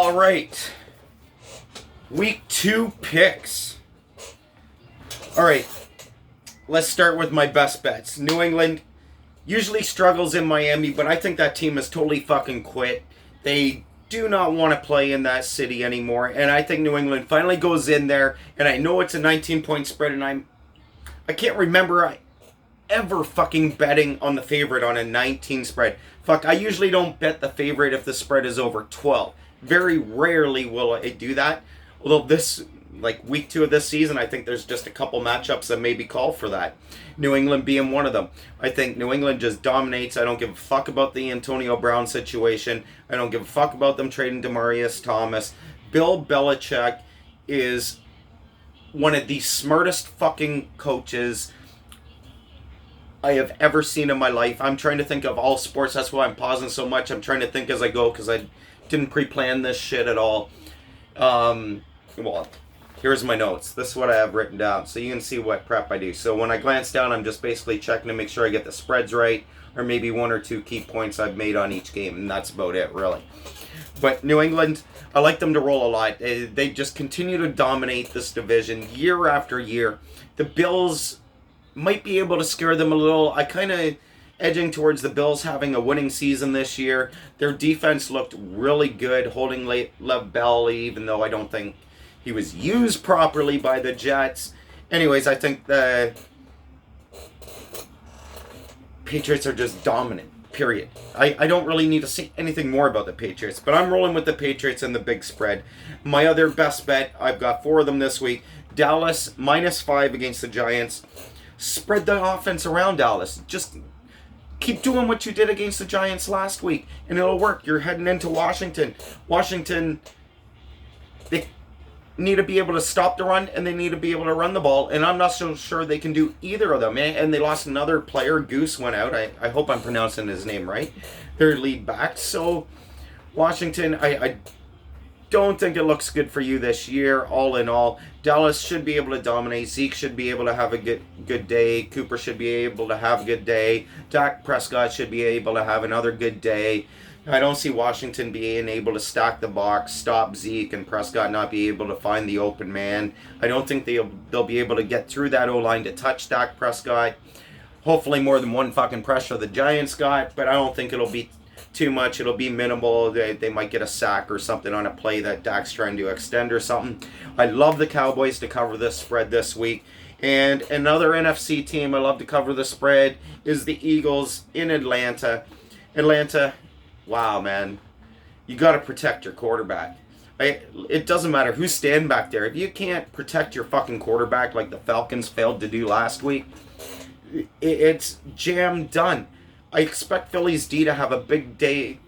All right. Week 2 picks. All right. Let's start with my best bets. New England usually struggles in Miami, but I think that team has totally fucking quit. They do not want to play in that city anymore, and I think New England finally goes in there, and I know it's a 19-point spread, and I can't remember ever fucking betting on the favorite on a 19 spread. Fuck, I usually don't bet the favorite if the spread is over 12. Very rarely will I do that. Although this, like week 2 of this season, I think there's just a couple matchups that maybe call for that. New England being one of them. I think New England just dominates. I don't give a fuck about the Antonio Brown situation. I don't give a fuck about them trading Demaryius Thomas. Bill Belichick is one of the smartest fucking coaches I have ever seen in my life. I'm trying to think of all sports. That's why I'm pausing so much. I'm trying to think as I go because I didn't pre-plan this shit at all. Well, here's my notes. This is what I have written down, so you can see what prep I do. So when I glance down, I'm just basically checking to make sure I get the spreads right, or maybe 1 or 2 key points I've made on each game, and that's about it, really. But New England, I like them to roll a lot. They just continue to dominate this division year after year. The Bills might be able to scare them a little. I kind of edging towards the Bills having a winning season this year. Their defense looked really good, holding Lev Bell, even though I don't think he was used properly by the Jets. Anyways, I think the Patriots are just dominant, period. I don't really need to say anything more about the Patriots, but I'm rolling with the Patriots and the big spread. My other best bet, I've got 4 of them this week. Dallas, -5 against the Giants. Spread the offense around Dallas. Just keep doing what you did against the Giants last week, and it'll work. You're heading into Washington. Washington, they need to be able to stop the run, and they need to be able to run the ball, and I'm not so sure they can do either of them. And they lost another player. Goose went out. I hope I'm pronouncing his name right. Their lead back. So Washington, I don't think it looks good for you this year, all in all. Dallas should be able to dominate. Zeke should be able to have a good day. Cooper should be able to have a good day. Dak Prescott should be able to have another good day. I don't see Washington being able to stack the box, stop Zeke, and Prescott not be able to find the open man. I don't think they'll be able to get through that O-line to touch Dak Prescott. Hopefully more than one fucking pressure the Giants got, but I don't think it'll be too much. It'll be minimal. They might get a sack or something on a play that Dak's trying to extend or something. I love the Cowboys to cover this spread this week. And another NFC team I love to cover the spread is the Eagles in Atlanta. Atlanta, wow, man. You got to protect your quarterback. It doesn't matter who's standing back there. If you can't protect your fucking quarterback like the Falcons failed to do last week, it's jam done. I expect Philly's D to have a big day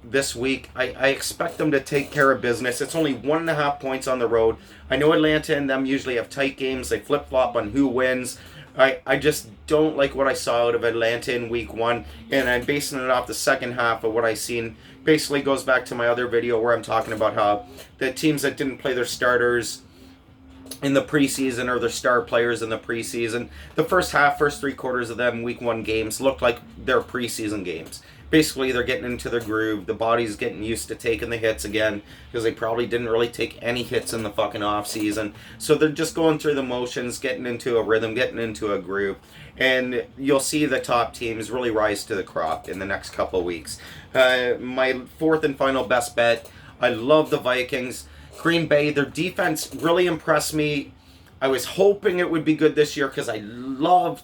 this week. I expect them to take care of business. It's only 1.5 points on the road. I know Atlanta and them usually have tight games. They flip-flop on who wins. I just don't like what I saw out of Atlanta in week 1, and I'm basing it off the second half of what I seen. Basically goes back to my other video where I'm talking about how the teams that didn't play their starters in the preseason or their star players in the preseason, the first 3 quarters of them week 1 games looked like their preseason games. Basically, they're getting into their groove. The body's getting used to taking the hits again because they probably didn't really take any hits in the fucking off season. So they're just going through the motions, getting into a rhythm, getting into a groove. And you'll see the top teams really rise to the crop in the next couple of weeks. My 4th and final best bet, I love the Vikings. Green Bay, their defense really impressed me. I was hoping it would be good this year because I love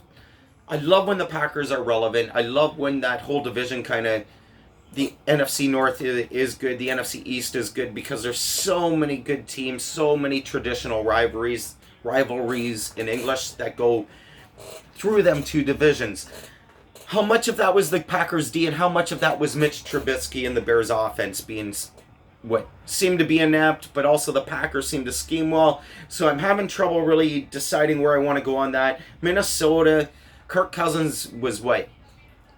when the Packers are relevant. I love when that whole division kind of, the NFC North is good, the NFC East is good because there's so many good teams, so many traditional rivalries in English that go through them 2 divisions. How much of that was the Packers D and how much of that was Mitch Trubisky and the Bears offense being what seemed to be inept, but also the Packers seemed to scheme well. So I'm having trouble really deciding where I want to go on that. Minnesota, Kirk Cousins was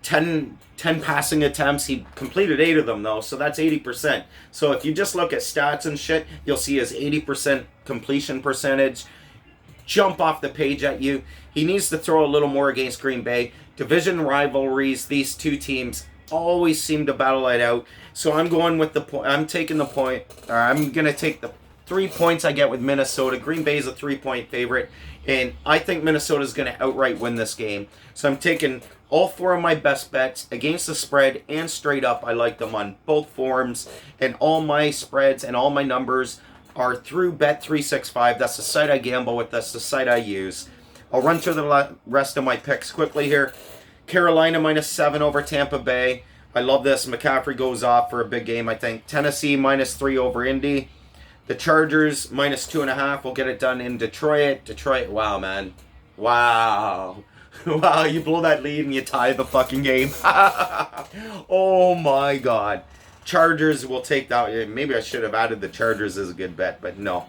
10 passing attempts. He completed 8 of them though, so that's 80%. So if you just look at stats and shit, you'll see his 80% completion percentage jump off the page at you. He needs to throw a little more against Green Bay. Division rivalries, these 2 teams always seem to battle it out. So I'm going with the point. I'm taking the point. Or I'm going to take the 3 points I get with Minnesota. Green Bay is a 3-point favorite. And I think Minnesota is going to outright win this game. So I'm taking all 4 of my best bets against the spread and straight up. I like them on both forms. And all my spreads and all my numbers are through Bet365. That's the site I gamble with. That's the site I use. I'll run through the rest of my picks quickly here. Carolina -7 over Tampa Bay. I love this. McCaffrey goes off for a big game, I think. Tennessee -3 over Indy. The Chargers -2.5. We'll get it done in Detroit. Detroit, wow, man. Wow. Wow, you blow that lead and you tie the fucking game. Oh my God. Chargers will take that. Maybe I should have added the Chargers as a good bet, but no.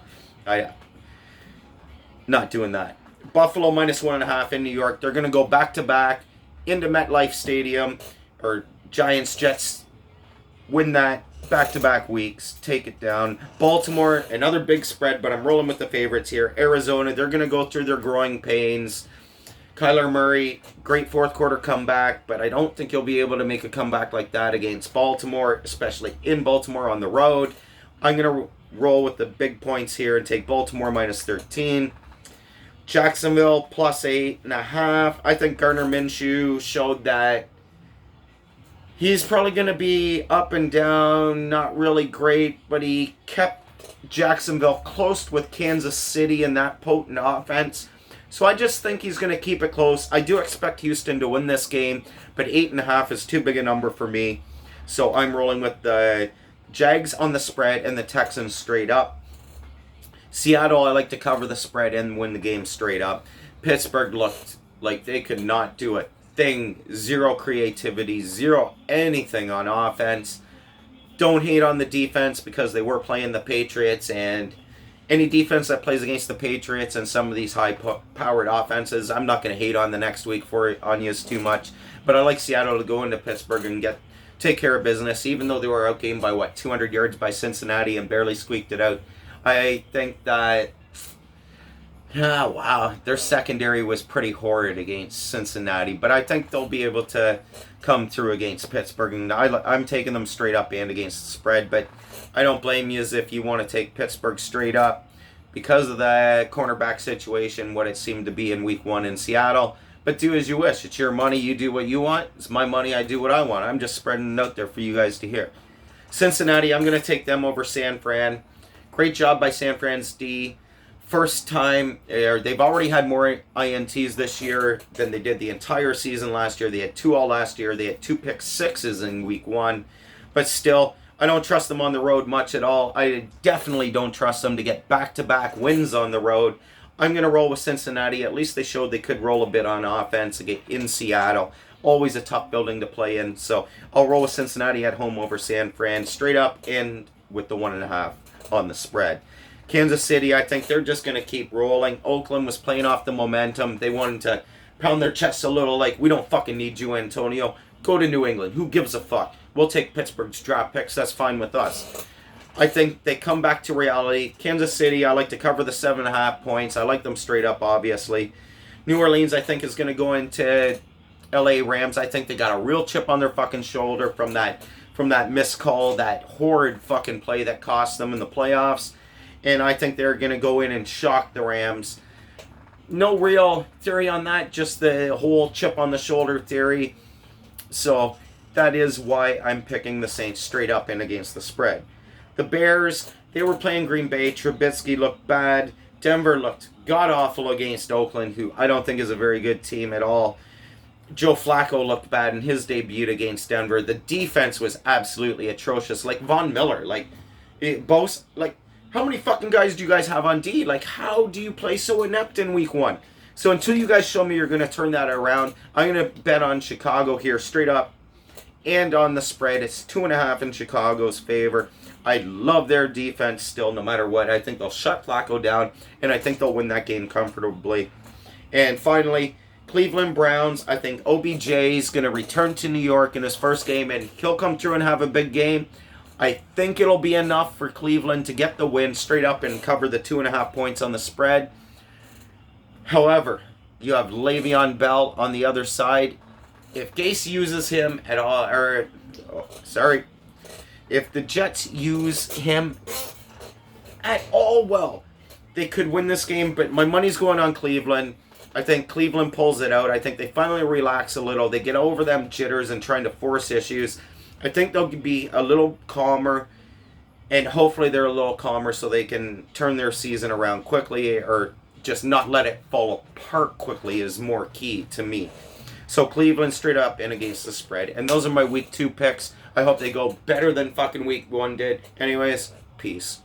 Not doing that. Buffalo -1.5 in New York. They're going to go back-to-back into MetLife Stadium. Or Giants, Jets win that back-to-back weeks. Take it down. Baltimore, another big spread, but I'm rolling with the favorites here. Arizona, they're going to go through their growing pains. Kyler Murray, great fourth quarter comeback, but I don't think he'll be able to make a comeback like that against Baltimore, especially in Baltimore on the road. I'm going to roll with the big points here and take Baltimore -13. Jacksonville +8.5. I think Gardner Minshew showed that he's probably going to be up and down, not really great, but he kept Jacksonville close with Kansas City in that potent offense. So I just think he's going to keep it close. I do expect Houston to win this game, but 8.5 is too big a number for me. So I'm rolling with the Jags on the spread and the Texans straight up. Seattle, I like to cover the spread and win the game straight up. Pittsburgh looked like they could not do a thing. Zero creativity, zero anything on offense. Don't hate on the defense because they were playing the Patriots, and any defense that plays against the Patriots and some of these high-powered offenses, I'm not going to hate on the next week for it on you too much. But I like Seattle to go into Pittsburgh and take care of business, even though they were outgained by, 200 yards by Cincinnati and barely squeaked it out. I think that, their secondary was pretty horrid against Cincinnati. But I think they'll be able to come through against Pittsburgh. And I'm taking them straight up and against the spread. But I don't blame you if you want to take Pittsburgh straight up because of the cornerback situation, what it seemed to be in week 1 in Seattle. But do as you wish. It's your money. You do what you want. It's my money. I do what I want. I'm just spreading it out there for you guys to hear. Cincinnati, I'm going to take them over San Fran. Great job by San Fran's D. First time, they've already had more INTs this year than they did the entire season last year. They had 2 all last year. They had 2 pick sixes in week 1. But still, I don't trust them on the road much at all. I definitely don't trust them to get back-to-back wins on the road. I'm going to roll with Cincinnati. At least they showed they could roll a bit on offense in Seattle. Always a tough building to play in. So I'll roll with Cincinnati at home over San Fran. Straight up and with the 1.5 on the spread. Kansas City, I think they're just going to keep rolling. Oakland was playing off the momentum. They wanted to pound their chests a little like, we don't fucking need you, Antonio. Go to New England. Who gives a fuck? We'll take Pittsburgh's draft picks. That's fine with us. I think they come back to reality. Kansas City, I like to cover the 7.5 points. I like them straight up, obviously. New Orleans, I think, is going to go into LA Rams. I think they got a real chip on their fucking shoulder from that missed call, that horrid fucking play that cost them in the playoffs. And I think they're going to go in and shock the Rams. No real theory on that, just the whole chip on the shoulder theory. So that is why I'm picking the Saints straight up and against the spread. The Bears, they were playing Green Bay. Trubisky looked bad. Denver looked god-awful against Oakland, who I don't think is a very good team at all. Joe Flacco looked bad in his debut against Denver. The defense was absolutely atrocious. Like Von Miller, how many fucking guys do you guys have on D? How do you play so inept in week 1? So until you guys show me you're going to turn that around, I'm going to bet on Chicago here straight up. And on the spread, it's 2.5 in Chicago's favor. I love their defense still, no matter what. I think they'll shut Flacco down, and I think they'll win that game comfortably. And finally, Cleveland Browns. I think OBJ is going to return to New York in his first game, and he'll come through and have a big game. I think it'll be enough for Cleveland to get the win straight up and cover the 2.5 points on the spread. However, you have Le'Veon Bell on the other side. if Gase uses him at all, or if the Jets use him at all, well, they could win this game. But my money's going on Cleveland. I think Cleveland pulls it out. I think they finally relax a little. They get over them jitters and trying to force issues. I think they'll be a little calmer, and hopefully they're a little calmer so they can turn their season around quickly, or just not let it fall apart quickly is more key to me. So Cleveland straight up and against the spread. And those are my week 2 picks. I hope they go better than fucking week 1 did. Anyways, peace.